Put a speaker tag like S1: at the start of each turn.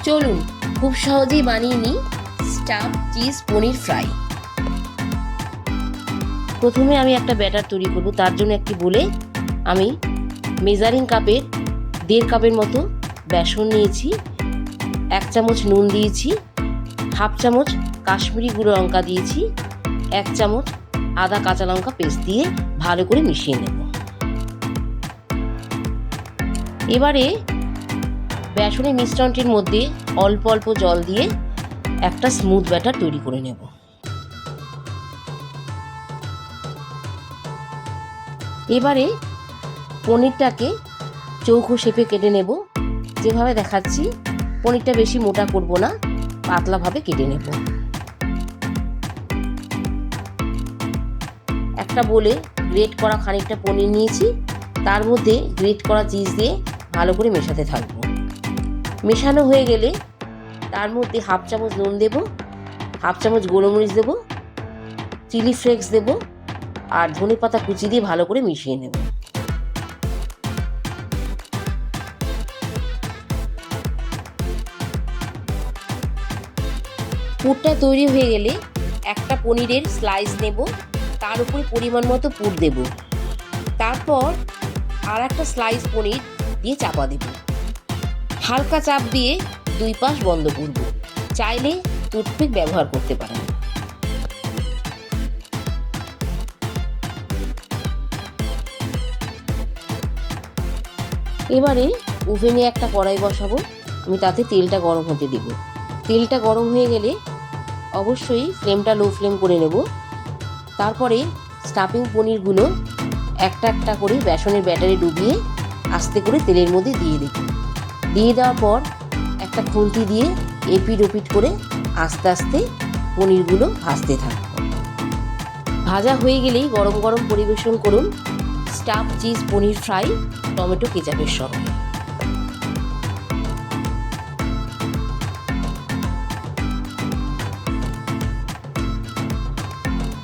S1: চলুন খুব সহজেই বানিয়ে নিই স্টাফ চিজ পনির ফ্রাই। প্রথমে আমি একটা ব্যাটার তৈরি করব। তার জন্য একটি বলে আমি মেজারিং কাপের 1.5 কাপের মতো বেসন নিয়েছি, 1 চামচ নুন দিয়েছি, 1/2 চামচ কাশ্মীরি গুঁড়ো লঙ্কা দিয়েছি, 1 চামচ আদা কাঁচা লঙ্কা পেস্ট দিয়ে ভালো করে মিশিয়ে নেব। এবারে বেসনের মিশ্রণটির মধ্যে অল্প অল্প জল দিয়ে একটা স্মুথ ব্যাটার তৈরি করে নেব। এবারে পনিরটাকে চৌকো শেপে কেটে নেব। যেভাবে দেখাচ্ছি, পনিরটা বেশি মোটা করব না, পাতলাভাবে কেটে নেব। একটা বলে গ্রেট করা খানিকটা পনির নিয়েছি, তার মধ্যে গ্রেট করা চিজ দিয়ে ভালো করে মেশাতে থাকবো। মেশানো হয়ে গেলে তার মধ্যে 1/2 চামচ নুন দেব, 1/2 চামচ গোলমরিচ দেব, চিলি ফ্লেক্স দেব আর ধনেপাতা কুচি দিয়ে ভালো করে মিশিয়ে নেব। পুরটা তৈরি হয়ে গেলে একটা পনিরের স্লাইস নেব, তার উপরে পরিমাণ মতো পুর দেব, তারপর আর একটা স্লাইস পনির দিয়ে চাপা দেব। হালকা চাপ দিয়ে 2 পাশ বন্ধ করব। চাইলে টুথপিক ব্যবহার করতে পারেন। এবারে ওভেনে একটা কড়াই বসাবো। আমি তাতে তেলটা গরম হতে দেব। তেলটা গরম হয়ে গেলে অবশ্যই ফ্লেমটা লো ফ্লেম করে নেব। তারপরে স্টাফিং পনিরগুলো একটা একটা করে বেসনের ব্যাটারে ডুবিয়ে আস্তে করে তেলের মধ্যে দিয়ে দেব। দিয়ে দেওয়ার পর একটা খুন্তি দিয়ে এপিট ওপিট করে আস্তে আস্তে পনিরগুলো ভাজতে থাকবো। ভাজা হয়ে গেলেই গরম গরম পরিবেশন করুন স্টাফ চিজ পনির ফ্রাই টমেটো কেচাপের সঙ্গে।